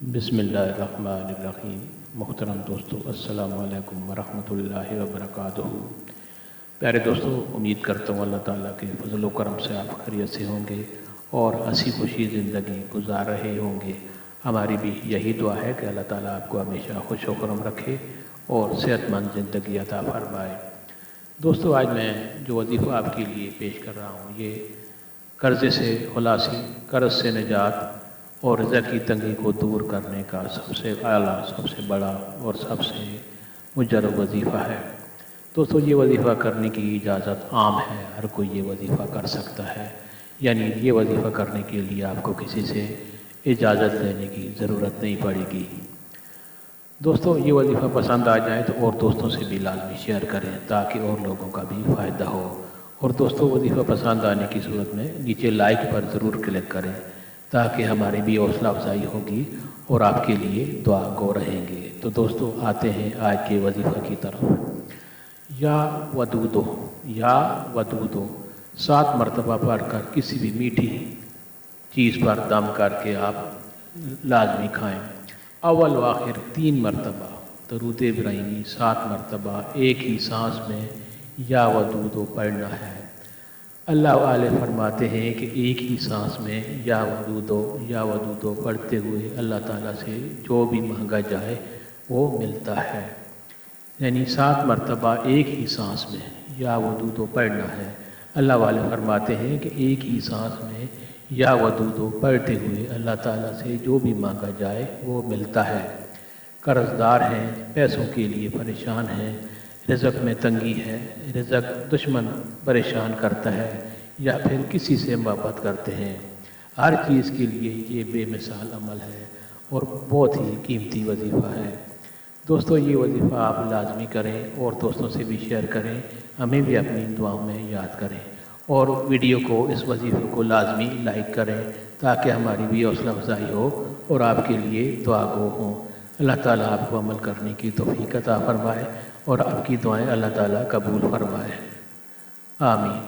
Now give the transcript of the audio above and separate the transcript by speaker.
Speaker 1: बिस्मिल्लाहिर्रहमानिर्रहीम। मुहतरम दोस्तों, अस्सलामु अलैकुम वरहमतुल्लाहि वबरकातुहू। प्यारे दोस्तों, उम्मीद करता हूँ अल्लाह ताला के फजल व करम से आप खैरियत से होंगे और हंसी खुशी ज़िंदगी गुजार रहे होंगे। हमारी भी यही दुआ है कि अल्लाह ताला आपको हमेशा खुश व करम रखे और सेहतमंद ज़िंदगी अता फरमाए। दोस्तों, आज मैं जो वजीफ़ा आपके लिए पेश कर रहा हूँ ये कर्ज़े से खलासी, कर्ज़ से निजात और रिज़्क़ की तंगी को दूर करने का सबसे आला, सबसे बड़ा और सबसे मुजर्रब वजीफ़ा है। दोस्तों, ये वजीफ़ा करने की इजाज़त आम है, हर कोई ये वजीफ़ा कर सकता है। यानी ये वजीफ़ा करने के लिए आपको किसी से इजाज़त लेने की ज़रूरत नहीं पड़ेगी। दोस्तों, ये वजीफ़ा पसंद आ जाए तो और दोस्तों से भी लाजमी शेयर करें ताकि और लोगों का भी फ़ायदा हो। और दोस्तों, वजीफ़ा पसंद आने की सूरत में नीचे लाइक पर ज़रूर क्लिक करें ताकि हमारी भी हौसला अफजाई होगी और आपके लिए दुआ गो रहेंगे। तो दोस्तों, आते हैं आज के वजीफ़ा की तरफ। या वदूदो 7 मरतबा पढ़कर किसी भी मीठी चीज़ पर दम करके आप लाजमी खाएँ। अव्वल व आखिर 3 मरतबा दरूद इब्राहिमी 7 मरतबा एक ही सांस में या वदूदो पढ़ना है। अल्लाह वाले फरमाते हैं कि एक ही सांस में या वदूदो पढ़ते हुए अल्लाह ताला से जो भी मांगा जाए वो मिलता है। यानी 7 मरतबा एक ही सांस में या वदूदो पढ़ना है। अल्लाह वाले फरमाते हैं कि एक ही सांस में या वदूदो पढ़ते हुए अल्लाह ताला से जो भी मांगा जाए वो मिलता है। कर्जदार हैं, पैसों के लिए परेशान हैं, रिज़्क़ में तंगी है, रिज़्क़ दुश्मन परेशान करता है या फिर किसी से मोहब्बत करते हैं, हर चीज़ के लिए ये बेमिसाल अमल है और बहुत ही कीमती वजीफ़ा है। दोस्तों, ये वजीफ़ा आप लाजमी करें और दोस्तों से भी शेयर करें, हमें भी अपनी दुआओं में याद करें और वीडियो को, इस वजीफ़े को लाजमी लाइक करें ताकि हमारी भी हौसला अफजाई हो और आपके लिए दुआ गो हों। अल्लाह ताला आपको अमल करने की तौफीक अता फरमाए और आपकी दुआएं अल्लाह ताला कबूल फरमाए। आमीन।